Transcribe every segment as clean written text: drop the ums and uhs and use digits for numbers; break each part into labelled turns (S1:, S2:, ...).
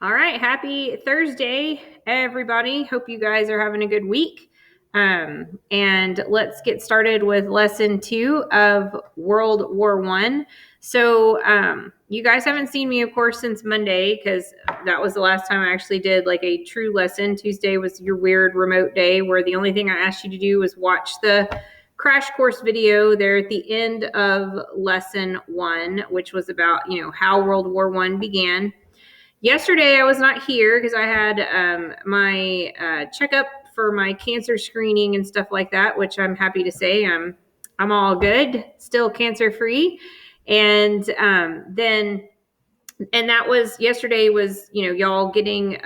S1: All right, happy Thursday, everybody. Hope you guys are having a good week. And let's get started with lesson 2 of World War One. So, you guys haven't seen me, of course, since Monday because that was the last time I actually did like a true lesson. Tuesday was your weird remote day where the only thing I asked you to do was watch the crash course video there at the end of lesson 1, which was about how World War One began. Yesterday, I was not here because I had my checkup for my cancer screening and stuff like that, which I'm happy to say I'm all good, still cancer free. And then and that was yesterday was y'all getting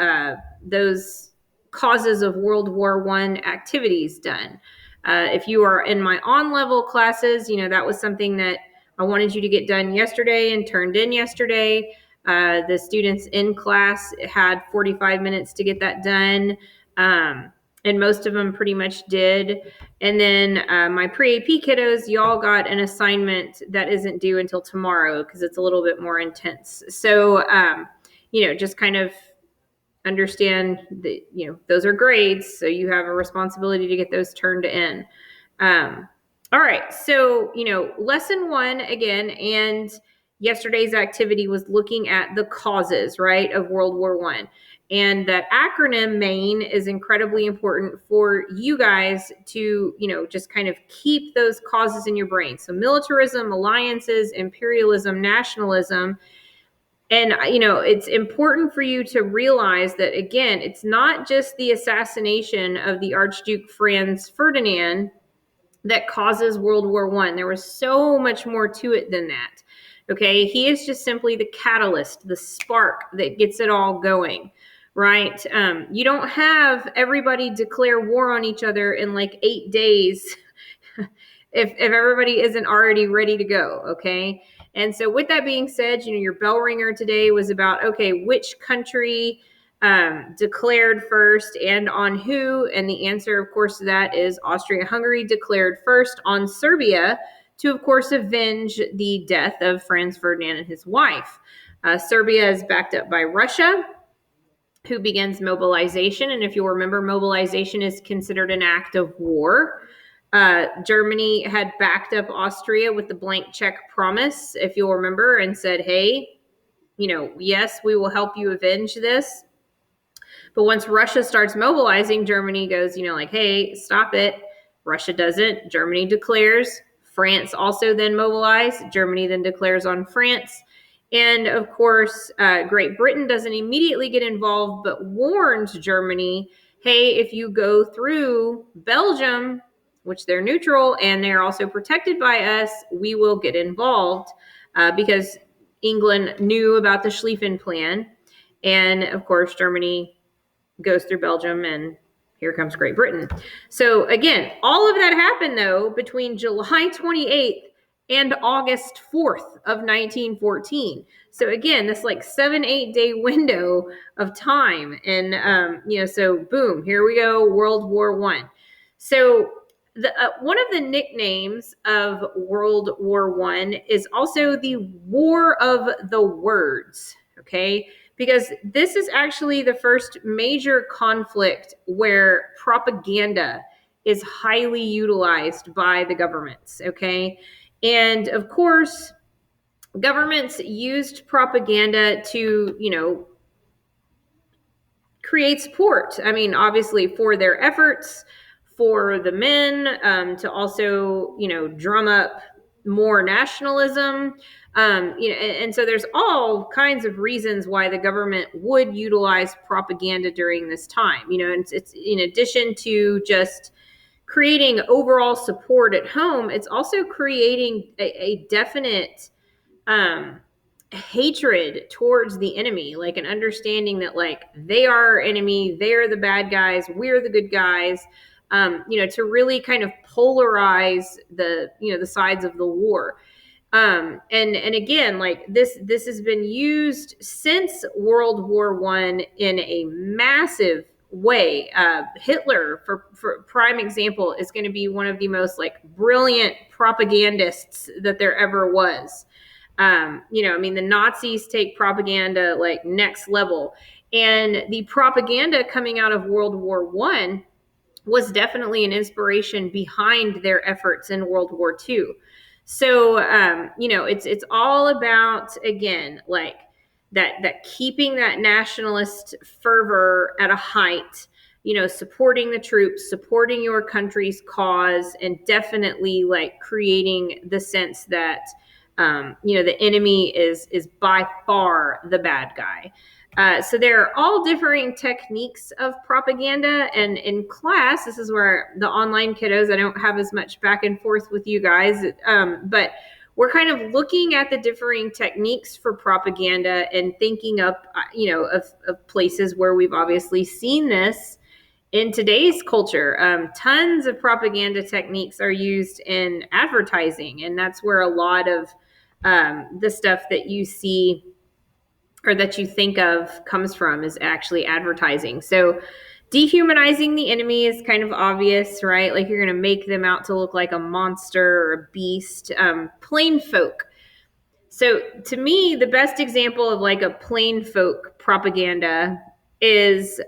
S1: those causes of World War One activities done. If you are in my on level classes, that was something that I wanted you to get done yesterday and turned in yesterday. The students in class had 45 minutes to get that done. And most of them pretty much did. And then my pre-AP kiddos, y'all got an assignment that isn't due until tomorrow because it's a little bit more intense. So, just kind of understand that, those are grades. So you have a responsibility to get those turned in. All right. So, lesson 1 again, and yesterday's activity was looking at the causes, right, of World War One. And that acronym MAIN is incredibly important for you guys to, just kind of keep those causes in your brain. So militarism, alliances, imperialism, nationalism. And, it's important for you to realize that, again, it's not just the assassination of the Archduke Franz Ferdinand that causes World War One. There was so much more to it than that. Okay, he is just simply the catalyst, the spark that gets it all going, right? You don't have everybody declare war on each other in like 8 days if everybody isn't already ready to go. Okay, and so with that being said, your bell ringer today was about, okay, which country declared first and on who? And the answer, of course, to that is Austria-Hungary declared first on Serbia to, of course, avenge the death of Franz Ferdinand and his wife. Serbia is backed up by Russia, who begins mobilization. And if you'll remember, mobilization is considered an act of war. Germany had backed up Austria with the blank check promise, if you'll remember, and said, hey, yes, we will help you avenge this. But once Russia starts mobilizing, Germany goes, like, hey, stop it. Russia doesn't. Germany declares. France also then mobilized. Germany then declares on France. And of course, Great Britain doesn't immediately get involved, but warns Germany, hey, if you go through Belgium, which they're neutral and they're also protected by us, we will get involved because England knew about the Schlieffen Plan. And of course, Germany goes through Belgium, and here comes Great Britain. So again, all of that happened though between July 28th and August 4th of 1914. So again, this like 7-8 day window of time. And, so boom, here we go, World War One. So one of the nicknames of World War One is also the War of the Words. Okay, because this is actually the first major conflict where propaganda is highly utilized by the governments, okay? And of course, governments used propaganda to, create support. I mean, obviously for their efforts, for the men, to also, drum up more nationalism. And so there's all kinds of reasons why the government would utilize propaganda during this time. And it's in addition to just creating overall support at home, it's also creating a definite hatred towards the enemy, like an understanding that like they are our enemy, they're the bad guys, we're the good guys. To really kind of polarize the sides of the war. And again, like this has been used since World War One in a massive way. Hitler, for prime example, is going to be one of the most like brilliant propagandists that there ever was. I mean, the Nazis take propaganda like next level. And the propaganda coming out of World War I was definitely an inspiration behind their efforts in World War II. So it's all about, again, like that keeping that nationalist fervor at a height, supporting the troops, supporting your country's cause, and definitely like creating the sense that the enemy is by far the bad guy. So there are all differing techniques of propaganda. And in class, this is where the online kiddos, I don't have as much back and forth with you guys, but we're kind of looking at the differing techniques for propaganda and thinking up, of places where we've obviously seen this in today's culture. Tons of propaganda techniques are used in advertising, and that's where a lot of the stuff that you see or that you think of comes from is actually advertising. So dehumanizing the enemy is kind of obvious, right? Like you're going to make them out to look like a monster or a beast. Plain folk. So to me, the best example of like a plain folk propaganda is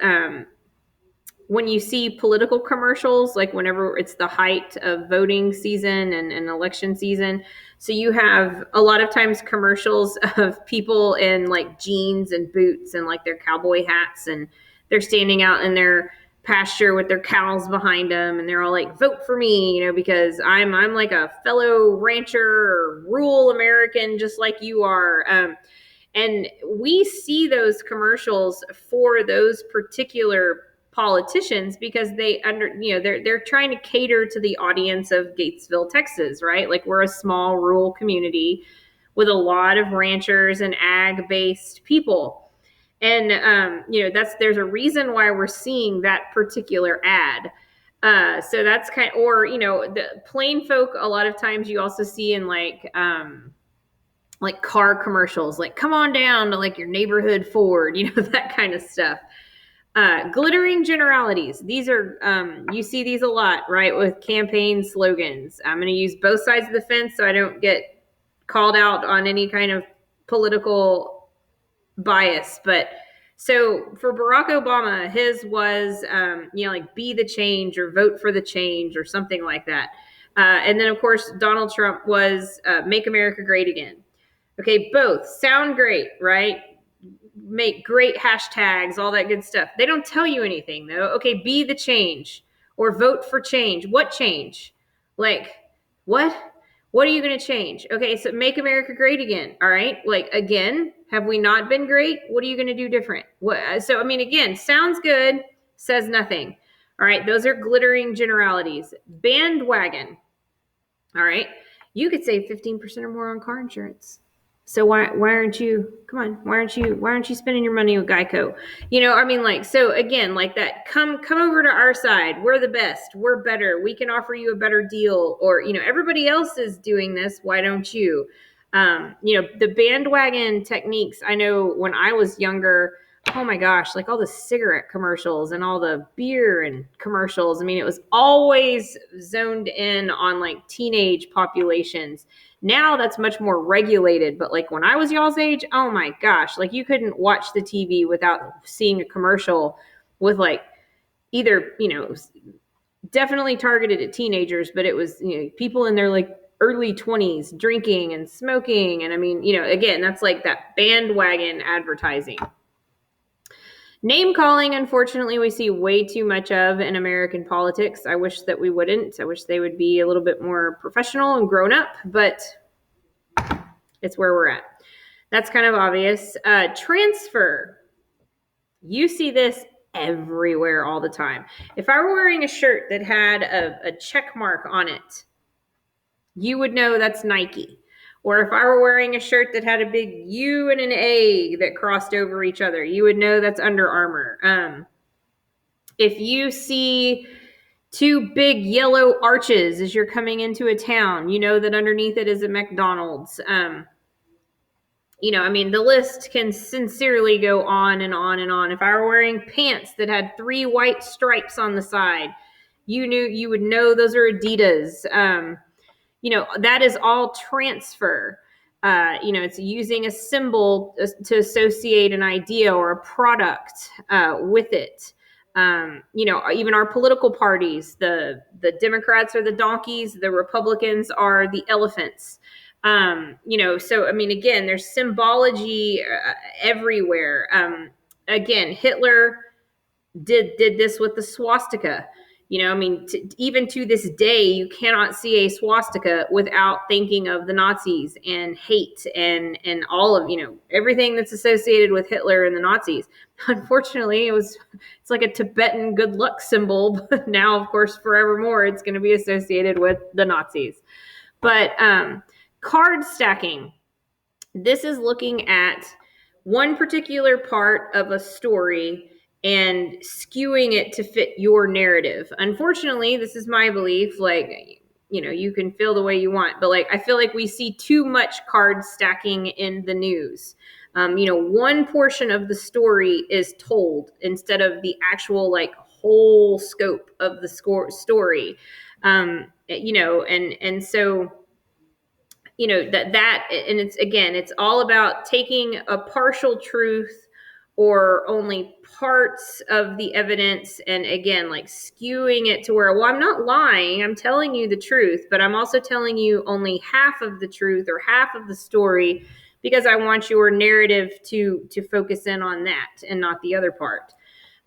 S1: when you see political commercials, like whenever it's the height of voting season and election season. So you have a lot of times commercials of people in like jeans and boots and like their cowboy hats, and they're standing out in their pasture with their cows behind them, and they're all like, vote for me, because I'm like a fellow rancher or rural American just like you are. And we see those commercials for those particular politicians because they're trying to cater to the audience of Gatesville, Texas, right? Like we're a small rural community with a lot of ranchers and ag based people. And there's a reason why we're seeing that particular ad. So that's the plain folk. A lot of times you also see in like car commercials, like come on down to like your neighborhood Ford, that kind of stuff. Glittering generalities. These are, you see these a lot, right? With campaign slogans. I'm going to use both sides of the fence so I don't get called out on any kind of political bias. But so for Barack Obama, his was, like be the change or vote for the change or something like that. And then of course, Donald Trump was make America great again. Okay, both sound great, right? Make great hashtags, all that good stuff. They don't tell you anything though. Okay, be the change or vote for change. What change? Like, what? What are you going to change? Okay, so make America great again. All right, like again, have we not been great? What are you going to do different? What? So, I mean, again, sounds good, says nothing. All right, those are glittering generalities. Bandwagon. All right, you could save 15% or more on car insurance. So why aren't you, come on, why aren't you spending your money with Geico? So again, like that, come over to our side. We're the best. We're better. We can offer you a better deal. Or, everybody else is doing this. Why don't you? The bandwagon techniques, I know when I was younger, oh my gosh, like all the cigarette commercials and all the beer and commercials. I mean, it was always zoned in on like teenage populations. Now that's much more regulated. But like when I was y'all's age, oh my gosh, like you couldn't watch the TV without seeing a commercial with like either, definitely targeted at teenagers, but it was, people in their like early 20s drinking and smoking. And I mean, again, that's like that bandwagon advertising. Name calling, unfortunately, we see way too much of in American politics. I wish that we wouldn't. I wish they would be a little bit more professional and grown up, but it's where we're at. That's kind of obvious. Transfer. You see this everywhere all the time. If I were wearing a shirt that had a check mark on it, you would know that's Nike. Or if I were wearing a shirt that had a big U and an A that crossed over each other, you would know that's Under Armour. If you see two big yellow arches as you're coming into a town, you know that underneath it is a McDonald's. The list can sincerely go on and on and on. If I were wearing pants that had 3 white stripes on the side, you would know those are Adidas. That is all transfer. It's using a symbol to associate an idea or a product with it. Even our political parties, the Democrats are the donkeys, the Republicans are the elephants. So I mean, again, there's symbology everywhere. Again, Hitler did this with the swastika. Even to this day, you cannot see a swastika without thinking of the Nazis and hate and all of everything that's associated with Hitler and the Nazis. Unfortunately, it's like a Tibetan good luck symbol, but now, of course, forevermore, it's going to be associated with the Nazis. But card stacking. This is looking at one particular part of a story and skewing it to fit your narrative. Unfortunately, this is my belief. You can feel the way you want, but I feel like we see too much card stacking in the news. One portion of the story is told instead of the actual whole scope of the story. It's all about taking a partial truth or only parts of the evidence and again skewing it to where, well, I'm not lying, I'm telling you the truth, but I'm also telling you only half of the truth or half of the story because I want your narrative to focus in on that and not the other part.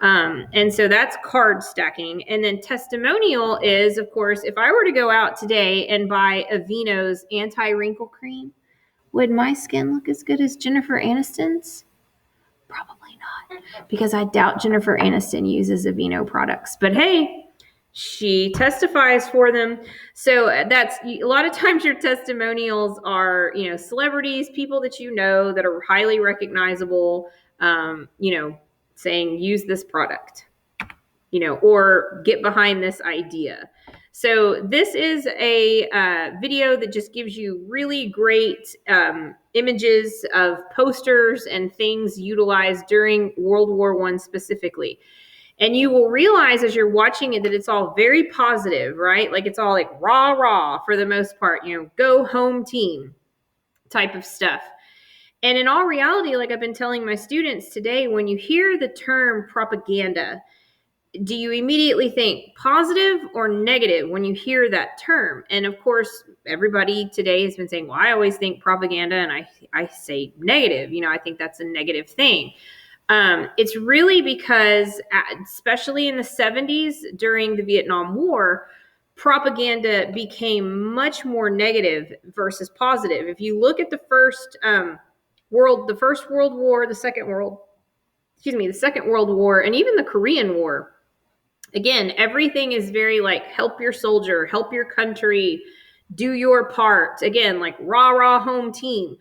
S1: And so that's card stacking. And then testimonial is, of course, if I were to go out today and buy Aveeno's anti-wrinkle cream, would my skin look as good as Jennifer Aniston's? Probably not, because I doubt Jennifer Aniston uses Aveeno products. But hey, she testifies for them. So that's a lot of times your testimonials are, celebrities, people that that are highly recognizable, saying use this product, or get behind this idea. So this is a video that just gives you really great images of posters and things utilized during World War I specifically. And you will realize as you're watching it that it's all very positive, right? It's all rah, rah for the most part, go home team type of stuff. And in all reality, I've been telling my students today, when you hear the term propaganda, do you immediately think positive or negative when you hear that term? And of course, everybody today has been saying, well, I always think propaganda, and I say negative. I think that's a negative thing. It's really because, especially in the 70s during the Vietnam War, propaganda became much more negative versus positive. If you look at the first World War, the Second World War, and even the Korean War, again, everything is very help your soldier, help your country, do your part. Again, rah, rah, home team.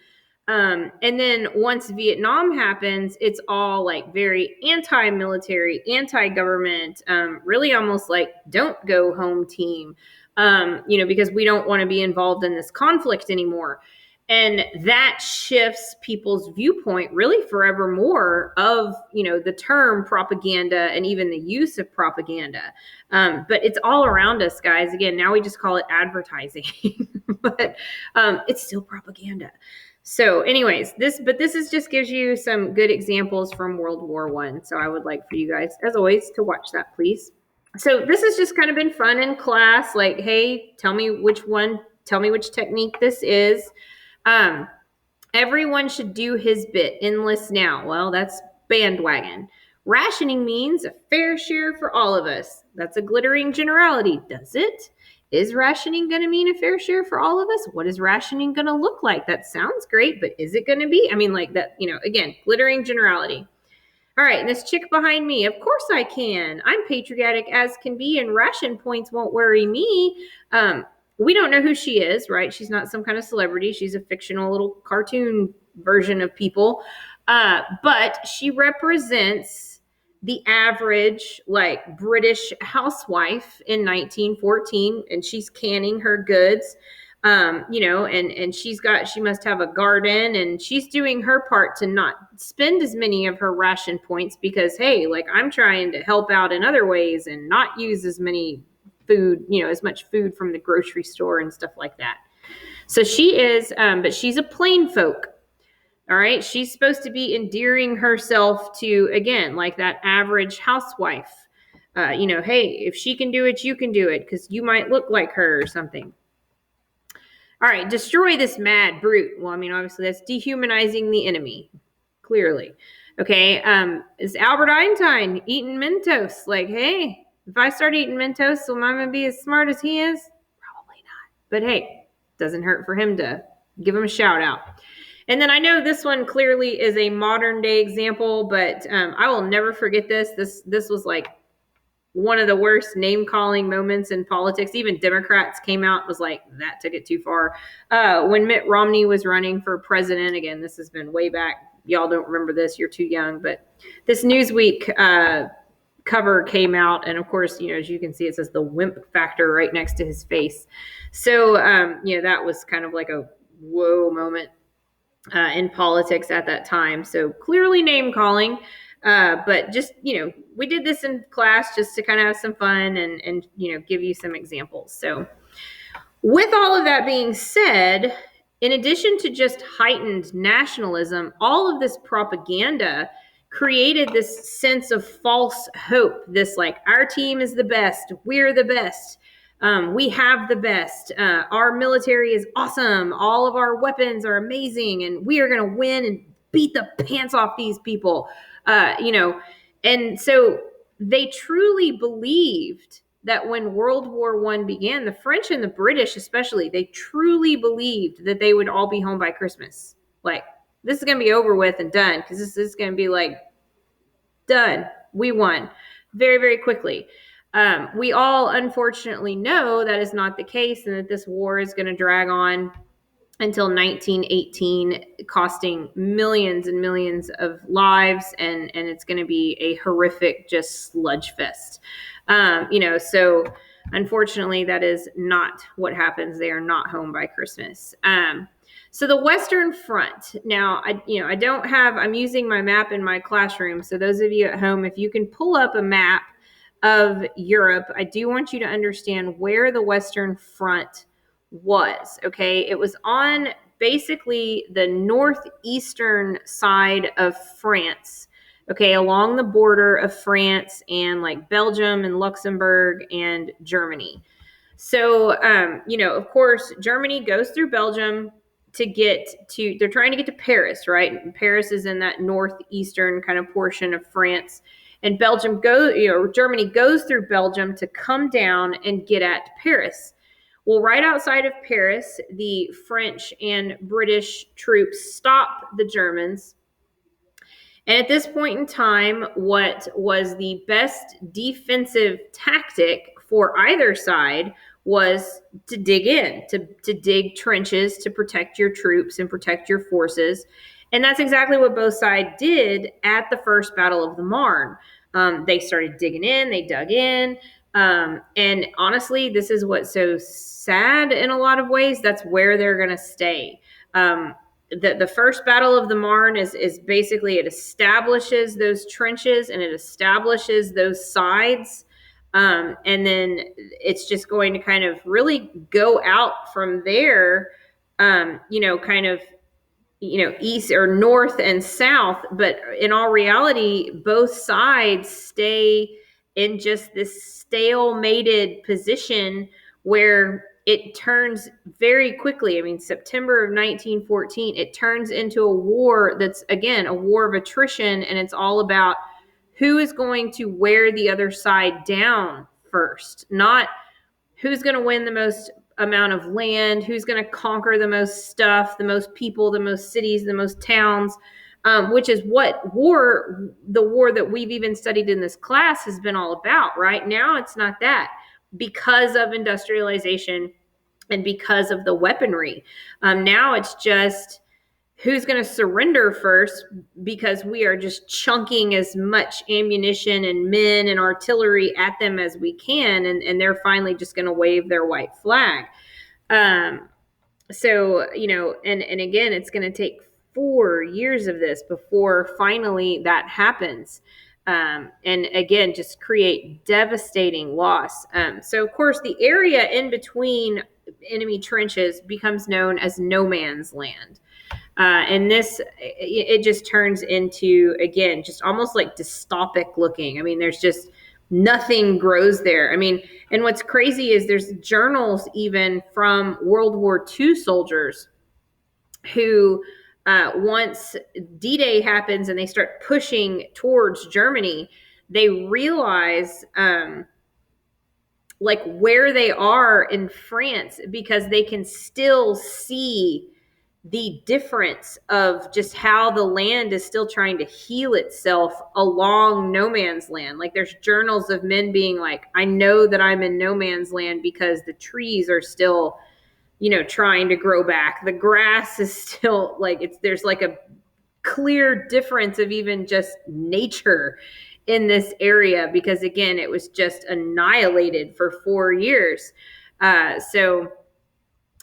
S1: And then once Vietnam happens, it's all very anti-military, anti-government, really almost don't go home team, because we don't want to be involved in this conflict anymore. And that shifts people's viewpoint really forevermore of, the term propaganda and even the use of propaganda. But it's all around us, guys. Again, now we just call it advertising, but it's still propaganda. So anyways, this is just gives you some good examples from World War I. So I would like for you guys, as always, to watch that, please. So this has just kind of been fun in class. Hey, tell me which technique this is. Everyone should do his bit. Enlist now. Well, that's bandwagon. Rationing means a fair share for all of us. That's a glittering generality. Does it? Is rationing going to mean a fair share for all of us? What is rationing going to look like? That sounds great, but is it going to be? Again, glittering generality. All right, and this chick behind me, of course I can. I'm patriotic as can be, and ration points won't worry me. We don't know who she is, right? She's not some kind of celebrity. She's a fictional little cartoon version of people. But she represents the average British housewife in 1914, and she's canning her goods. And she must have a garden, and she's doing her part to not spend as many of her ration points because, hey, I'm trying to help out in other ways and not use as many food, as much food from the grocery store and stuff like that. So she is, but she's a plain folk. All right. She's supposed to be endearing herself to, again, like that average housewife. Hey, if she can do it, you can do it because you might look like her or something. All right. Destroy this mad brute. Well, I mean, obviously, that's dehumanizing the enemy, clearly. Okay. Is Albert Einstein eating Mentos? Like, hey, if I start eating Mentos, will I going to be as smart as he is? Probably not. But hey, doesn't hurt for him to give him a shout out. And then I know this one clearly is a modern day example, but I will never forget this. This was like one of the worst name calling moments in politics. Even Democrats came out, was like, that took it too far. When Mitt Romney was running for president, again, this has been way back. Y'all don't remember this. You're too young. But this Newsweek cover came out. And of course, as you can see, it says the wimp factor right next to his face. So, that was kind of like a whoa moment in politics at that time. So clearly name calling, but just, we did this in class just to kind of have some fun and give you some examples. So with all of that being said, in addition to just heightened nationalism, all of this propaganda created this sense of false hope. This like, our team is the best. We're the best. We have the best. Our military is awesome. All of our weapons are amazing, and we are going to win and beat the pants off these people. And so they truly believed that when World War I began, the French and the British especially, they truly believed that they would all be home by Christmas. Like, this is going to be over with and done, because this is going to be like, done. We won very, very quickly. We all unfortunately know that is not the case, and that this war is going to drag on until 1918, costing millions and millions of lives, and it's going to be a horrific just sludge fest. So unfortunately, that is not what happens. They are not home by Christmas. So the Western Front. Now, I'm using my map in my classroom. So those of you at home, if you can pull up a map of Europe, I do want you to understand where the Western Front was. Okay. It was on basically the northeastern side of France. Okay. Along the border of France and like Belgium and Luxembourg and Germany. So, of course, Germany goes through Belgium they're trying to get to Paris, right? And Paris is in that northeastern kind of portion of France. And Germany goes through Belgium to come down and get at Paris. Well, right outside of Paris, the French and British troops stop the Germans. And at this point in time, what was the best defensive tactic for either side was to dig in, to dig trenches to protect your troops and protect your forces. And that's exactly what both sides did at the First Battle of the Marne. They started digging in, they dug in. And honestly, this is what's so sad in a lot of ways. That's where they're going to stay. The First Battle of the Marne is basically, it establishes those trenches and it establishes those sides. And then it's just going to kind of really go out from there, east or north and south. But in all reality, both sides stay in just this stalemated position where it turns very quickly. I mean, September of 1914, it turns into a war that's, again, a war of attrition, and it's all about who is going to wear the other side down first, not who's going to win the most amount of land, who's going to conquer the most stuff, the most people, the most cities, the most towns, which is what the war that we've even studied in this class has been all about. Right now, it's not that, because of industrialization and because of the weaponry. Now it's just who's going to surrender first, because we are just chunking as much ammunition and men and artillery at them as we can, and they're finally just going to wave their white flag. So, and again, it's going to take 4 years of this before finally that happens. And again, just create devastating loss. So, of course, the area in between enemy trenches becomes known as no man's land. And this, it just turns into, again, just almost like dystopic looking. I mean, there's just nothing grows there. I mean, and what's crazy is there's journals even from World War II soldiers who, once D-Day happens and they start pushing towards Germany, they realize like where they are in France, because they can still see the difference of just how the land is still trying to heal itself along no man's land. Like there's journals of men being like, I know that I'm in no man's land because the trees are still, trying to grow back. The grass is still like, there's like a clear difference of even just nature in this area, because again, it was just annihilated for 4 years. So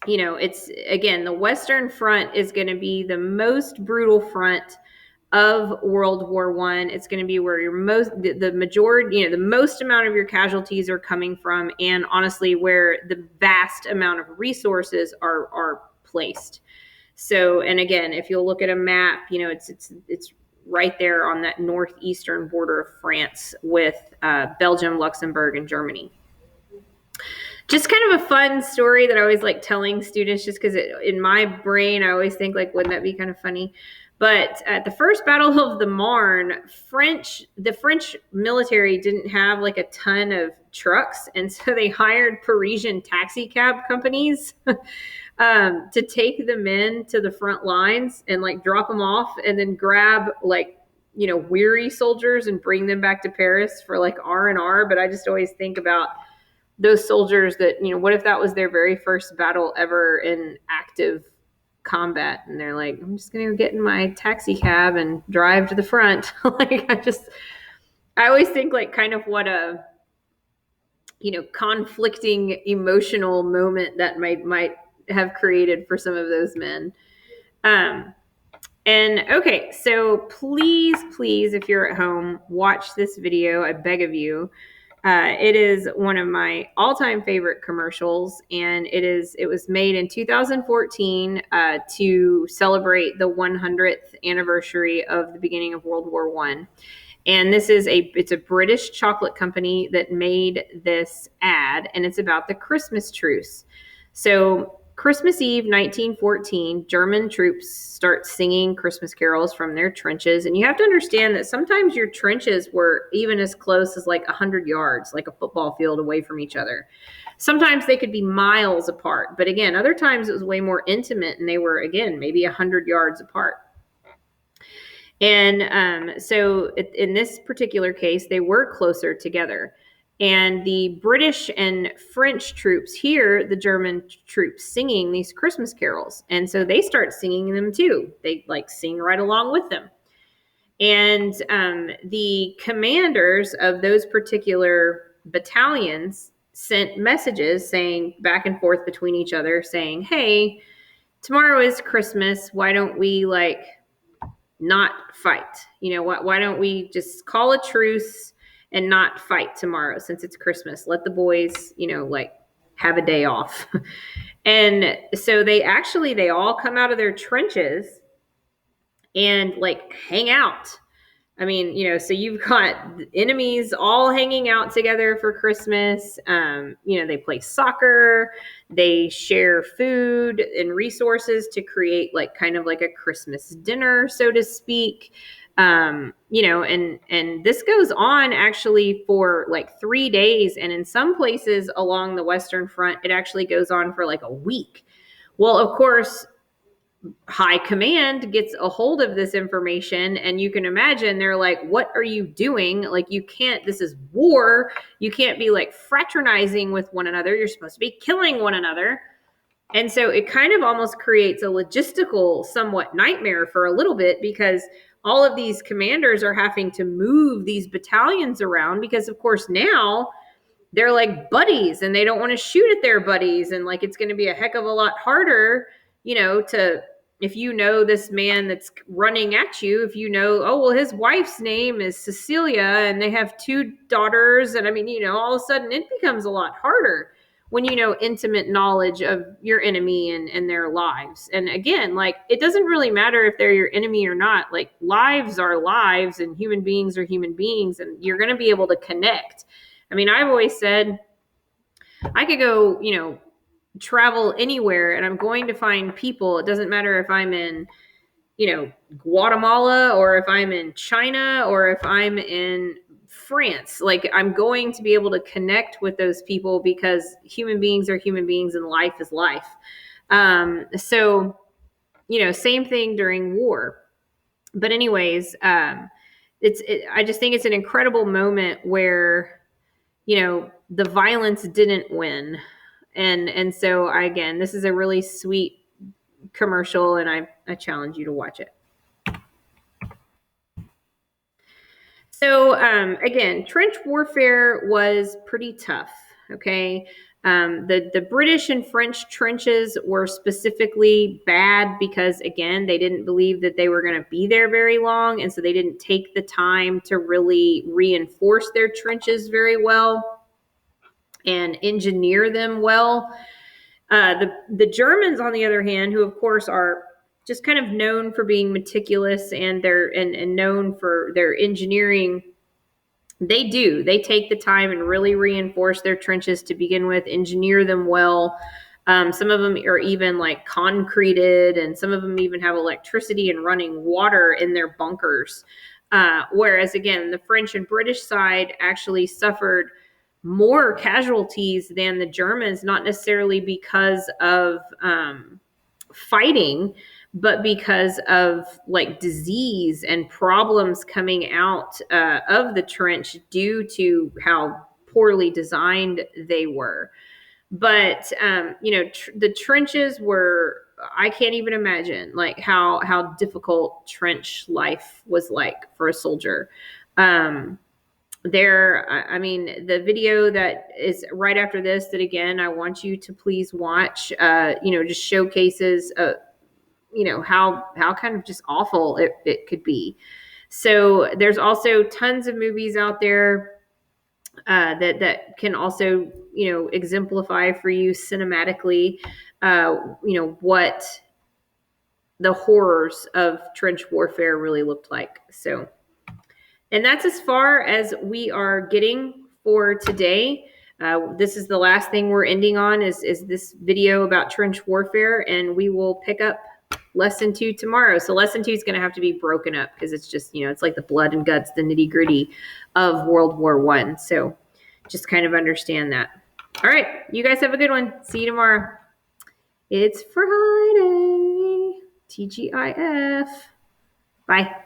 S1: it's, again, the Western Front is going to be the most brutal front of World War I. It's going to be where the majority, the most amount of your casualties are coming from, and honestly, where the vast amount of resources are placed. So, and again, if you'll look at a map, it's right there on that northeastern border of France with Belgium, Luxembourg, and Germany. Just kind of a fun story that I always like telling students, just because in my brain, I always think like, wouldn't that be kind of funny? But at the First Battle of the Marne, the French military didn't have like a ton of trucks. And so they hired Parisian taxi cab companies to take the men to the front lines and like drop them off, and then grab like, weary soldiers and bring them back to Paris for like R&R. But I just always think about those soldiers that, what if that was their very first battle ever in active combat, and they're like, I'm just going to get in my taxi cab and drive to the front. Like, I always think like kind of what a, conflicting emotional moment that might have created for some of those men. And okay, so please, if you're at home, watch this video. I beg of you. It is one of my all-time favorite commercials, and it was made in 2014 to celebrate the 100th anniversary of the beginning of World War I. And it's a British chocolate company that made this ad, and it's about the Christmas truce. So Christmas Eve, 1914, German troops start singing Christmas carols from their trenches. And you have to understand that sometimes your trenches were even as close as like 100 yards, like a football field away from each other. Sometimes they could be miles apart. But again, other times it was way more intimate, and they were, again, maybe 100 yards apart. And so in this particular case, they were closer together. And the British and French troops hear the German troops singing these Christmas carols. And so they start singing them too. They like sing right along with them. And the commanders of those particular battalions sent messages saying back and forth between each other saying, hey, tomorrow is Christmas. Why don't we like not fight? Why don't we just call a truce and not fight tomorrow since it's Christmas? Let the boys, like have a day off. And so they all come out of their trenches and like hang out. I mean, so you've got enemies all hanging out together for Christmas. They play soccer, they share food and resources to create like kind of like a Christmas dinner, so to speak. And this goes on actually for like 3 days. And in some places along the Western Front, it actually goes on for like a week. Well, of course, high command gets a hold of this information, and you can imagine they're like, what are you doing? Like, you can't, this is war. You can't be like fraternizing with one another. You're supposed to be killing one another. And so it kind of almost creates a logistical somewhat nightmare for a little bit, because all of these commanders are having to move these battalions around, because of course now they're like buddies and they don't want to shoot at their buddies. And like, it's going to be a heck of a lot harder, if this man that's running at you, if oh, well, his wife's name is Cecilia and they have 2 daughters. And I mean, all of a sudden it becomes a lot harder. when you know intimate knowledge of your enemy and their lives. And again, like, it doesn't really matter if they're your enemy or not. Like, lives are lives and human beings are human beings, and you're going to be able to connect. I mean, I've always said I could go, travel anywhere and I'm going to find people. It doesn't matter if I'm in, Guatemala, or if I'm in China, or if I'm in France. Like, I'm going to be able to connect with those people because human beings are human beings and life is life. So, same thing during war. But anyways, I just think it's an incredible moment where, the violence didn't win. And so again, this is a really sweet commercial, and I challenge you to watch it. So again, trench warfare was pretty tough. Okay. The British and French trenches were specifically bad because, again, they didn't believe that they were going to be there very long. And so they didn't take the time to really reinforce their trenches very well and engineer them well. The Germans, on the other hand, who of course are just kind of known for being meticulous and known for their engineering, they take the time and really reinforce their trenches to begin with, engineer them well. Some of them are even like concreted, and some of them even have electricity and running water in their bunkers. Whereas again, the French and British side actually suffered more casualties than the Germans, not necessarily because of fighting, but because of like disease and problems coming out of the trench due to how poorly designed they were. But the trenches were, I can't even imagine like how difficult trench life was like for a soldier. I mean, the video that is right after this, that again, I want you to please watch, just showcases, how kind of just awful it could be. So there's also tons of movies out there that can also, exemplify for you cinematically, what the horrors of trench warfare really looked like. So, and that's as far as we are getting for today. This is the last thing we're ending on is this video about trench warfare, and we will pick up lesson 2 tomorrow. So lesson 2 is going to have to be broken up because it's just, it's like the blood and guts, the nitty gritty of World War I. So just kind of understand that. All right. You guys have a good one. See you tomorrow. It's Friday. TGIF. Bye.